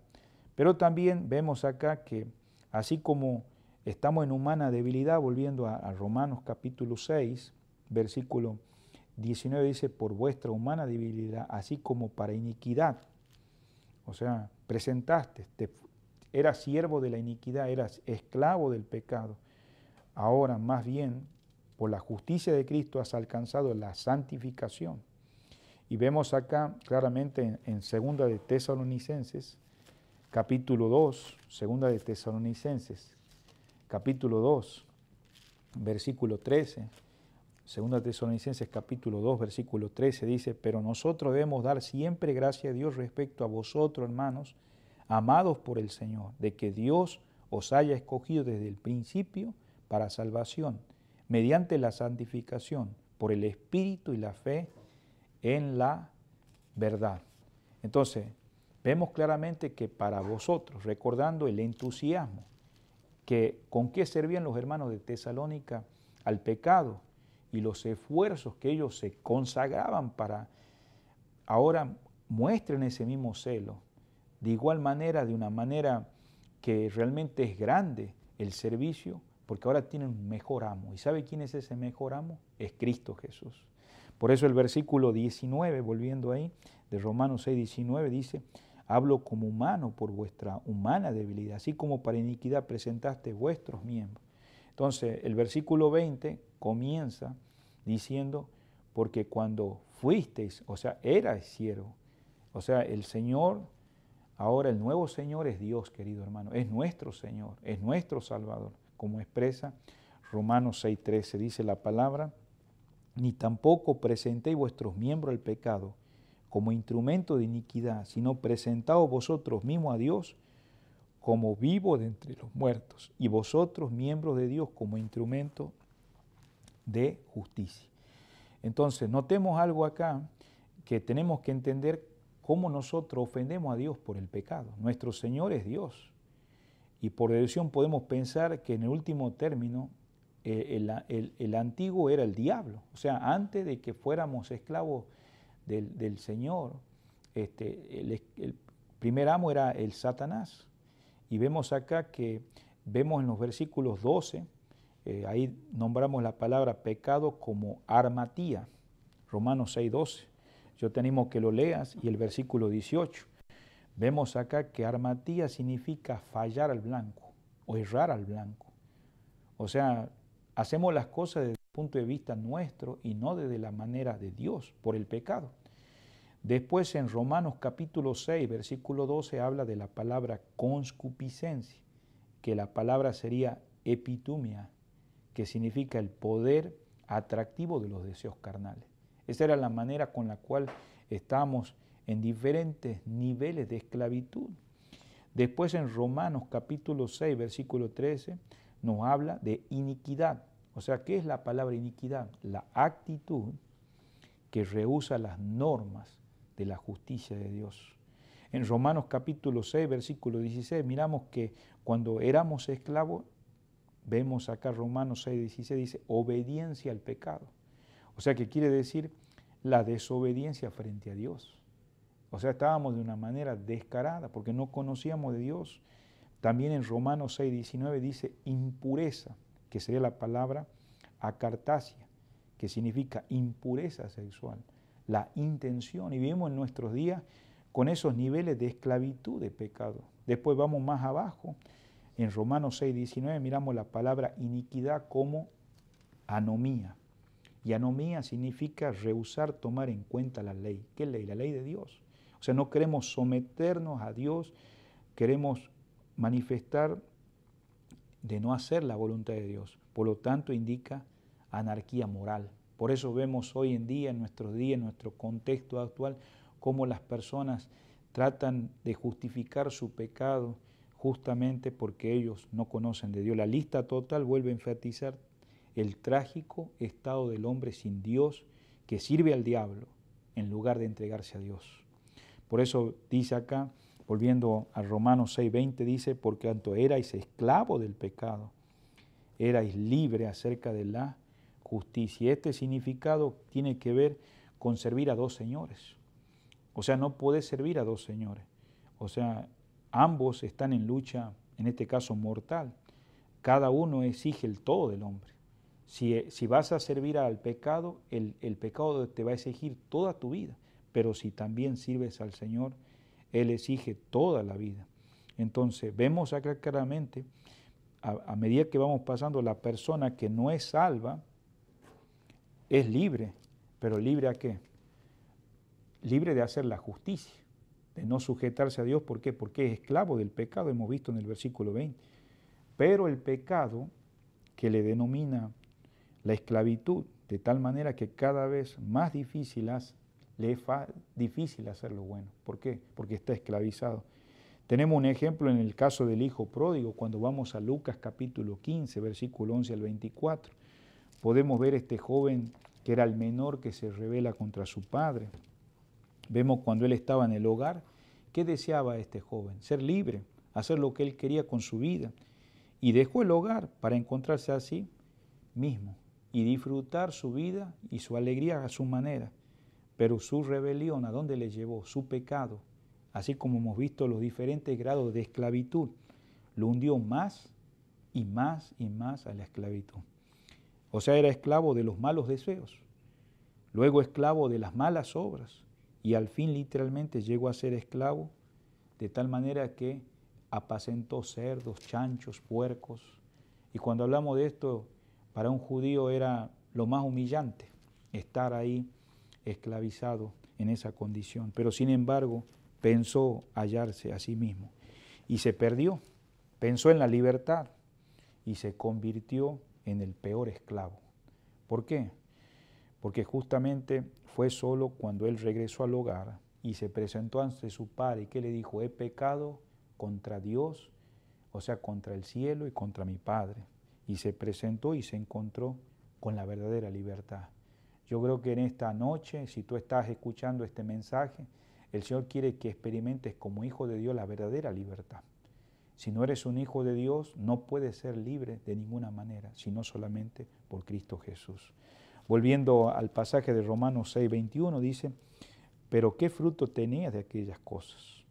Pero también vemos acá que así como estamos en humana debilidad, volviendo a Romanos capítulo 6, versículo 19 dice, por vuestra humana debilidad, así como para iniquidad. O sea, presentaste, eras siervo de la iniquidad, eras esclavo del pecado. Ahora, más bien, por la justicia de Cristo has alcanzado la santificación. Y vemos acá claramente en 2 de Tesalonicenses, capítulo 2, 2 de Tesalonicenses, capítulo 2, versículo 13. 2 Tesalonicenses capítulo 2, versículo 13 dice, pero nosotros debemos dar siempre gracias a Dios respecto a vosotros, hermanos, amados por el Señor, de que Dios os haya escogido desde el principio para salvación, mediante la santificación, por el Espíritu y la fe en la verdad. Entonces, vemos claramente que para vosotros, recordando el entusiasmo, que con qué servían los hermanos de Tesalónica al pecado, y los esfuerzos que ellos se consagraban para ahora muestren ese mismo celo. De igual manera, de una manera que realmente es grande el servicio, porque ahora tienen un mejor amo. ¿Y sabe quién es ese mejor amo? Es Cristo Jesús. Por eso el versículo 19, volviendo ahí, de Romanos 6, 19, dice, hablo como humano por vuestra humana debilidad, así como para iniquidad presentaste vuestros miembros. Entonces, el versículo 20 comienza diciendo, porque cuando fuisteis, o sea, erais siervo, o sea, el Señor, ahora el nuevo Señor es Dios, querido hermano, es nuestro Señor, es nuestro Salvador, como expresa Romanos 6:13, dice la palabra, ni tampoco presentéis vuestros miembros al pecado como instrumento de iniquidad, sino presentaos vosotros mismos a Dios como vivo de entre los muertos, y vosotros miembros de Dios como instrumento de justicia. Entonces, notemos algo acá que tenemos que entender cómo nosotros ofendemos a Dios por el pecado. Nuestro Señor es Dios. Y por deducción podemos pensar que en el último término el antiguo era el diablo. O sea, antes de que fuéramos esclavos del Señor, el primer amo era el Satanás. Y vemos acá que vemos en los versículos 12, ahí nombramos la palabra pecado como armatía, Romanos 6:12. Yo te animo que lo leas, y el versículo 18. Vemos acá que armatía significa fallar al blanco o errar al blanco. O sea, hacemos las cosas desde el punto de vista nuestro y no desde la manera de Dios, por el pecado. Después en Romanos capítulo 6, versículo 12, habla de la palabra conscupiscencia, que la palabra sería epitumia, que significa el poder atractivo de los deseos carnales. Esa era la manera con la cual estábamos en diferentes niveles de esclavitud. Después en Romanos capítulo 6, versículo 13, nos habla de iniquidad. O sea, ¿qué es la palabra iniquidad? La actitud que rehúsa las normas de la justicia de Dios. En Romanos capítulo 6, versículo 16, miramos que cuando éramos esclavos, vemos acá Romanos 6, 16, dice, obediencia al pecado. O sea, que quiere decir la desobediencia frente a Dios. O sea, estábamos de una manera descarada porque no conocíamos de Dios. También en Romanos 6, 19 dice impureza, que sería la palabra acartasia, que significa impureza sexual, la intención. Y vivimos en nuestros días con esos niveles de esclavitud de pecado. Después vamos más abajo, en Romanos 6, 19 miramos la palabra iniquidad como anomía. Y anomía significa rehusar tomar en cuenta la ley. ¿Qué ley? La ley de Dios. O sea, no queremos someternos a Dios, queremos manifestar de no hacer la voluntad de Dios. Por lo tanto, indica anarquía moral. Por eso vemos hoy en día, en nuestro contexto actual, cómo las personas tratan de justificar su pecado justamente porque ellos no conocen de Dios. La lista total vuelve a enfatizar el trágico estado del hombre sin Dios que sirve al diablo en lugar de entregarse a Dios. Por eso dice acá, volviendo a Romanos 6:20, dice, porque tanto erais esclavo del pecado, erais libre acerca de la justicia. Este significado tiene que ver con servir a dos señores. O sea, no podés servir a dos señores. O sea, ambos están en lucha, en este caso mortal. Cada uno exige el todo del hombre. Si vas a servir al pecado, el pecado te va a exigir toda tu vida. Pero si también sirves al Señor, Él exige toda la vida. Entonces, vemos acá claramente, a medida que vamos pasando, la persona que no es salva es libre. ¿Pero libre a qué? Libre de hacer la justicia, de no sujetarse a Dios. ¿Por qué? Porque es esclavo del pecado, hemos visto en el versículo 20. Pero el pecado, que le denomina la esclavitud, de tal manera que cada vez más difícil le es difícil hacer lo bueno. ¿Por qué? Porque está esclavizado. Tenemos un ejemplo en el caso del hijo pródigo, cuando vamos a Lucas capítulo 15, versículo 11 al 24. Podemos ver este joven que era el menor que se rebela contra su padre. Vemos cuando él estaba en el hogar, ¿qué deseaba este joven? Ser libre, hacer lo que él quería con su vida. Y dejó el hogar para encontrarse a sí mismo y disfrutar su vida y su alegría a su manera. Pero su rebelión, ¿a dónde le llevó? Su pecado, así como hemos visto los diferentes grados de esclavitud, lo hundió más y más y más a la esclavitud. O sea, era esclavo de los malos deseos, luego esclavo de las malas obras y al fin literalmente llegó a ser esclavo de tal manera que apacentó cerdos, chanchos, puercos. Y cuando hablamos de esto, para un judío era lo más humillante estar ahí esclavizado en esa condición. Pero sin embargo, pensó hallarse a sí mismo y se perdió. Pensó en la libertad y se convirtió en el peor esclavo. ¿Por qué? Porque justamente fue solo cuando él regresó al hogar y se presentó ante su padre y que le dijo: he pecado contra Dios, o sea, contra el cielo y contra mi Padre. Y se presentó y se encontró con la verdadera libertad. Yo creo que en esta noche, si tú estás escuchando este mensaje, el Señor quiere que experimentes como hijo de Dios la verdadera libertad. Si no eres un hijo de Dios, no puedes ser libre de ninguna manera, sino solamente por Cristo Jesús. Volviendo al pasaje de Romanos 6:21, dice: pero ¿qué fruto tenías de aquellas cosas?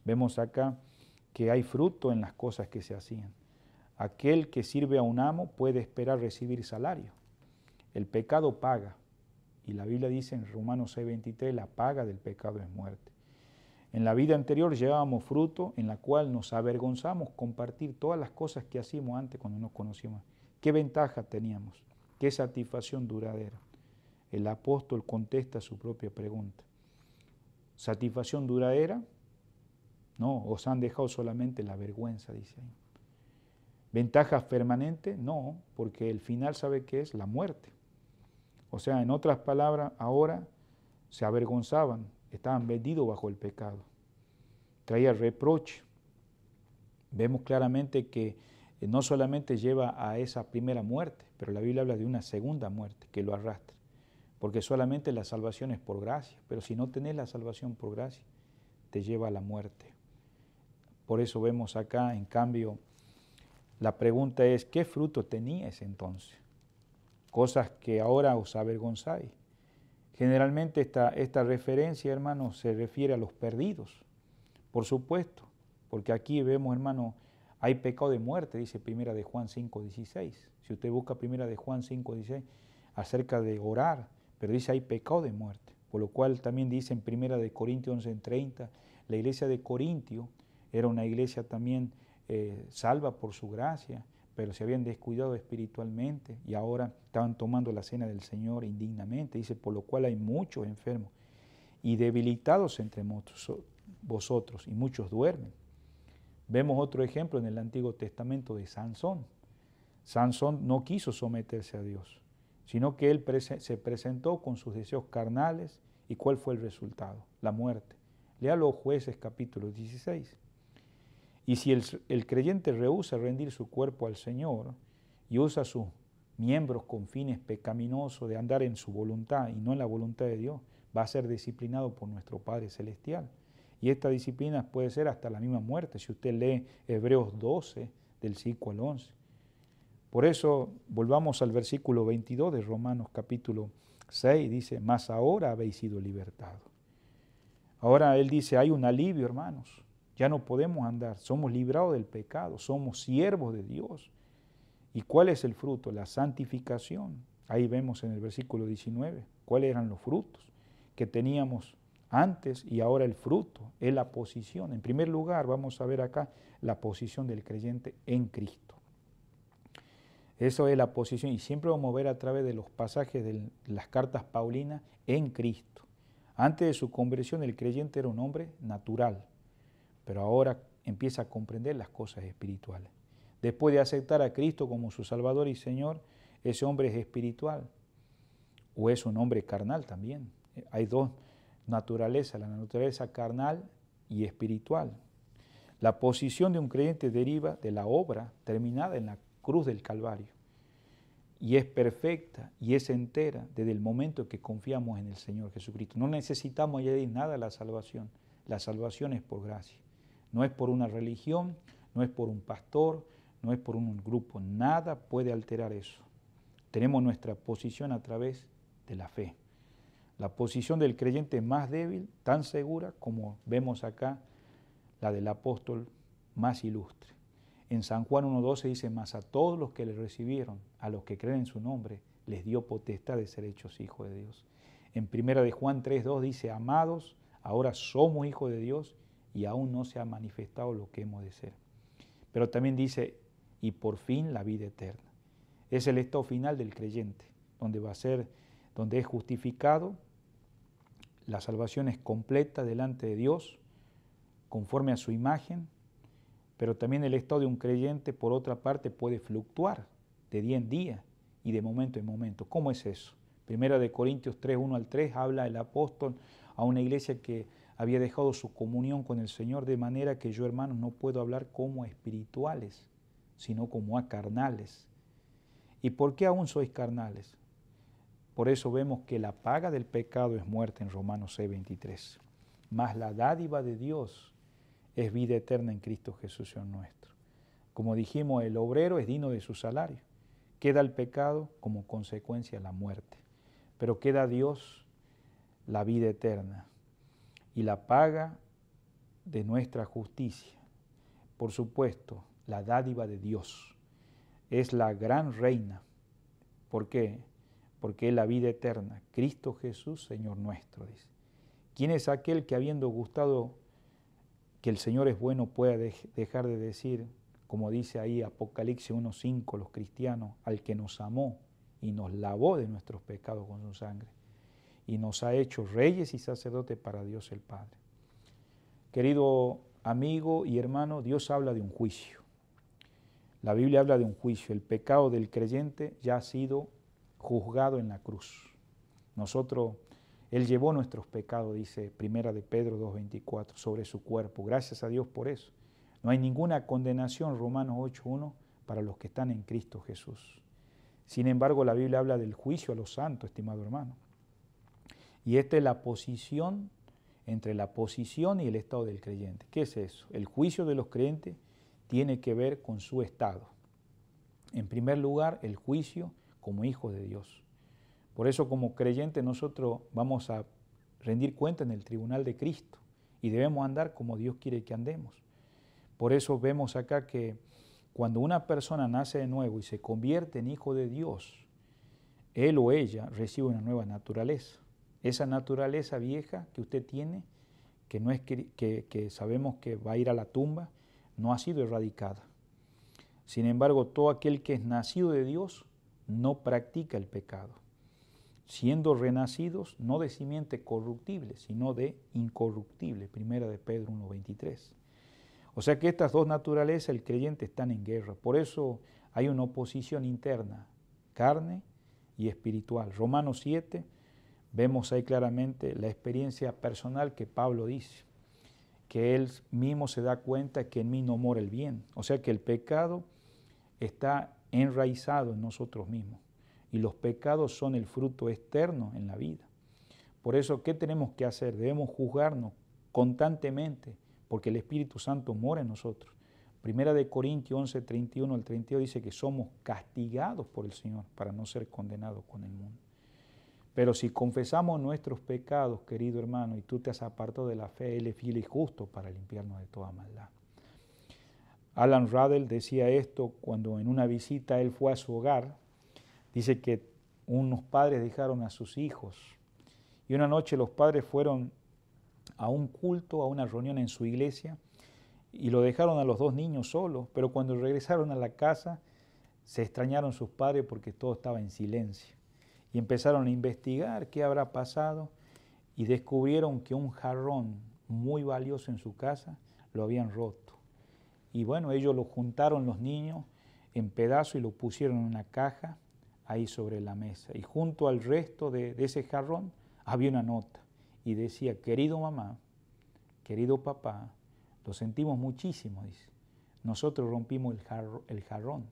Vemos acá que hay fruto en las cosas que se hacían. Aquel que sirve a un amo puede esperar recibir salario. El pecado paga. Y la Biblia dice en Romanos 6:23, la paga del pecado es muerte. En la vida anterior llevábamos fruto en la cual nos avergonzamos compartir todas las cosas que hacíamos antes cuando nos conocíamos. ¿Qué ventaja teníamos? ¿Qué satisfacción duradera? El apóstol contesta su propia pregunta. ¿Satisfacción duradera? No, os han dejado solamente la vergüenza, dice ahí. ¿Ventajas permanentes? No, porque el final, ¿sabe qué es? La muerte. O sea, en otras palabras, ahora se avergonzaban, estaban vendidos bajo el pecado. Traía reproche. Vemos claramente que no solamente lleva a esa primera muerte, pero la Biblia habla de una segunda muerte que lo arrastra. Porque solamente la salvación es por gracia, pero si no tenés la salvación por gracia, te lleva a la muerte. Por eso vemos acá, en cambio, la pregunta es, ¿qué fruto teníais entonces? Cosas que ahora os avergonzáis. Generalmente esta referencia, hermanos, se refiere a los perdidos, por supuesto, porque aquí vemos, hermano, hay pecado de muerte, dice Primera de Juan 5:16. Si usted busca Primera de Juan 5:16, acerca de orar, pero dice hay pecado de muerte, por lo cual también dice en Primera de Corintios 11:30, la iglesia de Corintio era una iglesia también salva por su gracia, pero se habían descuidado espiritualmente y ahora estaban tomando la cena del Señor indignamente. Dice, por lo cual hay muchos enfermos y debilitados entre vosotros, y muchos duermen. Vemos otro ejemplo en el Antiguo Testamento de Sansón. Sansón no quiso someterse a Dios, sino que él se presentó con sus deseos carnales. ¿Y cuál fue el resultado? La muerte. Lea los Jueces capítulo 16. Y si el creyente rehúsa rendir su cuerpo al Señor y usa sus miembros con fines pecaminosos de andar en su voluntad y no en la voluntad de Dios, va a ser disciplinado por nuestro Padre Celestial. Y esta disciplina puede ser hasta la misma muerte, si usted lee Hebreos 12, del 5 al 11. Por eso, volvamos al versículo 22 de Romanos capítulo 6, dice, mas ahora habéis sido libertados. Ahora él dice, hay un alivio, hermanos, ya no podemos andar, somos librados del pecado, somos siervos de Dios. ¿Y cuál es el fruto? La santificación. Ahí vemos en el versículo 19 cuáles eran los frutos que teníamos antes y ahora el fruto es la posición. En primer lugar, vamos a ver acá la posición del creyente en Cristo. Eso es la posición y siempre vamos a ver a través de los pasajes de las cartas paulinas en Cristo. Antes de su conversión el creyente era un hombre natural, pero ahora empieza a comprender las cosas espirituales. Después de aceptar a Cristo como su Salvador y Señor, ese hombre es espiritual o es un hombre carnal también. Hay dos naturalezas, la naturaleza carnal y espiritual. La posición de un creyente deriva de la obra terminada en la cruz del Calvario y es perfecta y es entera desde el momento que confiamos en el Señor Jesucristo. No necesitamos añadir nada a la salvación es por gracia. No es por una religión, no es por un pastor, no es por un grupo, nada puede alterar eso. Tenemos nuestra posición a través de la fe. La posición del creyente más débil, tan segura como vemos acá, la del apóstol más ilustre. En San Juan 1:12 dice, mas a todos los que le recibieron, a los que creen en su nombre, les dio potestad de ser hechos hijos de Dios. En 1 de Juan 3:2 dice, amados, ahora somos hijos de Dios y aún no se ha manifestado lo que hemos de ser. Pero también dice, y por fin la vida eterna. Es el estado final del creyente, donde va a ser, donde es justificado, la salvación es completa delante de Dios, conforme a su imagen, pero también el estado de un creyente, por otra parte, puede fluctuar de día en día y de momento en momento. ¿Cómo es eso? 1 Corintios 3:1-3 habla el apóstol a una iglesia que había dejado su comunión con el Señor, de manera que yo, hermanos, no puedo hablar como a espirituales, sino como a carnales. ¿Y por qué aún sois carnales? Por eso vemos que la paga del pecado es muerte en Romanos 6:23. Mas la dádiva de Dios es vida eterna en Cristo Jesús, Señor nuestro. Como dijimos, el obrero es digno de su salario. Queda el pecado como consecuencia la muerte. Pero queda a Dios la vida eterna y la paga de nuestra justicia. Por supuesto, la dádiva de Dios es la gran reina. ¿Por qué? Porque es la vida eterna. Cristo Jesús, Señor nuestro, dice. ¿Quién es aquel que habiendo gustado que el Señor es bueno pueda dejar de decir, como dice ahí Apocalipsis 1:5, los cristianos, al que nos amó y nos lavó de nuestros pecados con su sangre y nos ha hecho reyes y sacerdotes para Dios el Padre? Querido amigo y hermano, Dios habla de un juicio. La Biblia habla de un juicio. El pecado del creyente ya ha sido juzgado en la cruz. Él llevó nuestros pecados, dice 1 de Pedro 2:24, sobre su cuerpo. Gracias a Dios por eso. No hay ninguna condenación, Romanos 8:1, para los que están en Cristo Jesús. Sin embargo, la Biblia habla del juicio a los santos, estimado hermano. Y esta es la posición, entre la posición y el estado del creyente. ¿Qué es eso? El juicio de los creyentes tiene que ver con su estado. En primer lugar, el juicio como hijos de Dios. Por eso, como creyentes, nosotros vamos a rendir cuenta en el tribunal de Cristo y debemos andar como Dios quiere que andemos. Por eso vemos acá que cuando una persona nace de nuevo y se convierte en hijo de Dios, él o ella recibe una nueva naturaleza. Esa naturaleza vieja que usted tiene, que no es que sabemos que va a ir a la tumba, no ha sido erradicada. Sin embargo, todo aquel que es nacido de Dios no practica el pecado, siendo renacidos no de simiente corruptible, sino de incorruptible. 1 de Pedro 1:23. O sea que estas dos naturalezas, el creyente, están en guerra. Por eso hay una oposición interna, carne y espiritual. Romanos 7, vemos ahí claramente la experiencia personal que Pablo dice, que él mismo se da cuenta que en mí no mora el bien. O sea que el pecado está enraizado en nosotros mismos y los pecados son el fruto externo en la vida. Por eso, ¿qué tenemos que hacer? Debemos juzgarnos constantemente porque el Espíritu Santo mora en nosotros, Primera de Corintios 11, 31 al 32 dice que somos castigados por el Señor para no ser condenados con el mundo. Pero si confesamos nuestros pecados, querido hermano, y tú te has apartado de la fe, Él es fiel y justo para limpiarnos de toda maldad. Alan Radel decía esto cuando en una visita él fue a su hogar. Dice que unos padres dejaron a sus hijos y una noche los padres fueron a un culto, a una reunión en su iglesia y lo dejaron a los dos niños solos, pero cuando regresaron a la casa se extrañaron sus padres porque todo estaba en silencio y empezaron a investigar qué habrá pasado y descubrieron que un jarrón muy valioso en su casa lo habían roto. Y bueno, ellos lo juntaron los niños en pedazos y lo pusieron en una caja ahí sobre la mesa. Y junto al resto de ese jarrón había una nota y decía: querido mamá, querido papá, lo sentimos muchísimo, dice. Nosotros rompimos el jarrón,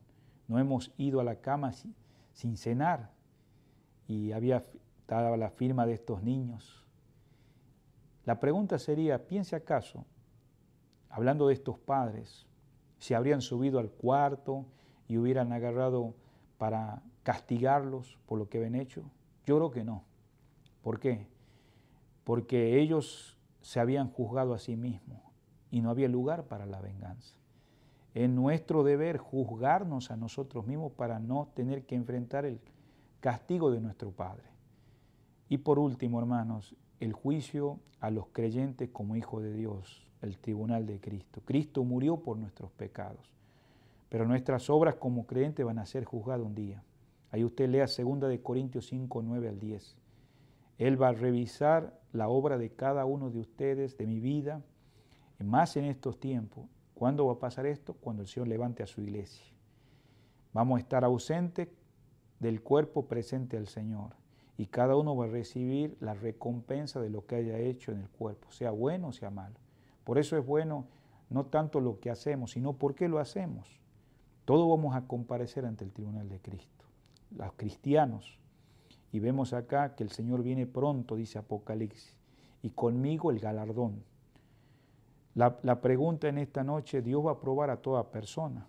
no hemos ido a la cama sin cenar. Y estaba la firma de estos niños. La pregunta sería, piense acaso, hablando de estos padres, si habrían subido al cuarto y hubieran agarrado para castigarlos por lo que habían hecho. Yo creo que no. ¿Por qué? Porque ellos se habían juzgado a sí mismos y no había lugar para la venganza. Es nuestro deber juzgarnos a nosotros mismos para no tener que enfrentar el castigo de nuestro Padre. Y por último, hermanos, el juicio a los creyentes como hijos de Dios, el tribunal de Cristo. Cristo murió por nuestros pecados, pero nuestras obras como creyentes van a ser juzgadas un día. Ahí usted lea 2 de Corintios 5, 9 al 10. Él va a revisar la obra de cada uno de ustedes, de mi vida, y más en estos tiempos. ¿Cuándo va a pasar esto? Cuando el Señor levante a su iglesia. Vamos a estar ausentes del cuerpo presente al Señor. Y cada uno va a recibir la recompensa de lo que haya hecho en el cuerpo, sea bueno o sea malo. Por eso es bueno no tanto lo que hacemos, sino por qué lo hacemos. Todos vamos a comparecer ante el tribunal de Cristo, los cristianos. Y vemos acá que el Señor viene pronto, dice Apocalipsis, y conmigo el galardón. La pregunta en esta noche, Dios va a probar a toda persona,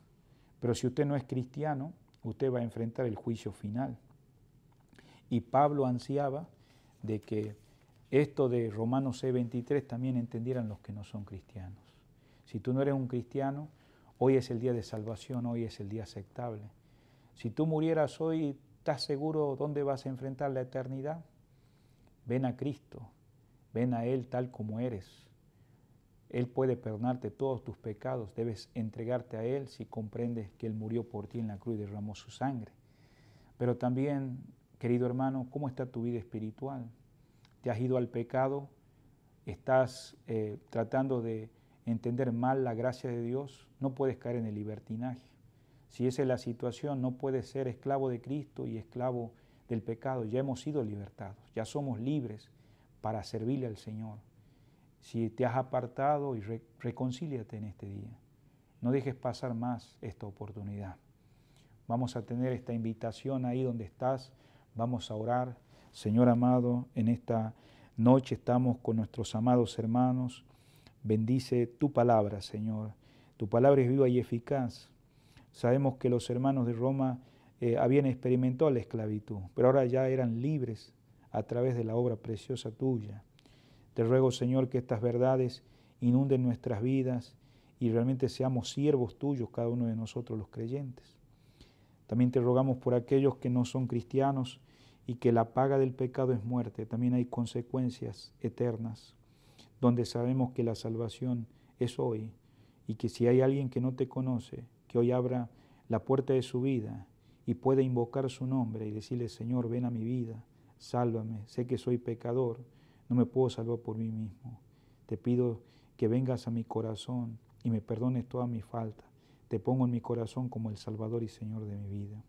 pero si usted no es cristiano, usted va a enfrentar el juicio final. Y Pablo ansiaba de que esto de Romanos 6:23 también entendieran los que no son cristianos. Si tú no eres un cristiano, hoy es el día de salvación, hoy es el día aceptable. Si tú murieras hoy, ¿estás seguro dónde vas a enfrentar la eternidad? Ven a Cristo, ven a Él tal como eres. Él puede perdonarte todos tus pecados, debes entregarte a Él si comprendes que Él murió por ti en la cruz y derramó su sangre. Pero también, querido hermano, ¿cómo está tu vida espiritual? ¿Te has ido al pecado? ¿Estás tratando de entender mal la gracia de Dios? No puedes caer en el libertinaje. Si esa es la situación, no puedes ser esclavo de Cristo y esclavo del pecado. Ya hemos sido libertados, ya somos libres para servirle al Señor. Si te has apartado, reconcíliate en este día. No dejes pasar más esta oportunidad. Vamos a tener esta invitación ahí donde estás. Vamos a orar. Señor amado, en esta noche estamos con nuestros amados hermanos. Bendice tu palabra, Señor. Tu palabra es viva y eficaz. Sabemos que los hermanos de Roma habían experimentado la esclavitud, pero ahora ya eran libres a través de la obra preciosa tuya. Te ruego, Señor, que estas verdades inunden nuestras vidas y realmente seamos siervos tuyos, cada uno de nosotros los creyentes. También te rogamos por aquellos que no son cristianos y que la paga del pecado es muerte. También hay consecuencias eternas, donde sabemos que la salvación es hoy y que si hay alguien que no te conoce, que hoy abra la puerta de su vida y pueda invocar su nombre y decirle: Señor, ven a mi vida, sálvame, sé que soy pecador, no me puedo salvar por mí mismo. Te pido que vengas a mi corazón y me perdones todas mis faltas. Te pongo en mi corazón como el Salvador y Señor de mi vida.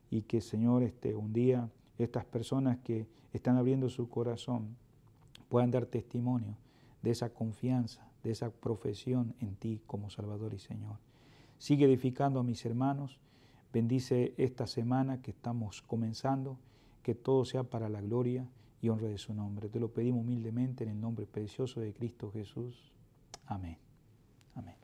Y que, Señor, un día estas personas que están abriendo su corazón puedan dar testimonio de esa confianza, de esa profesión en ti como Salvador y Señor. Sigue edificando a mis hermanos. Bendice esta semana que estamos comenzando, que todo sea para la gloria y honra de su nombre. Te lo pedimos humildemente en el nombre precioso de Cristo Jesús. Amén. Amén.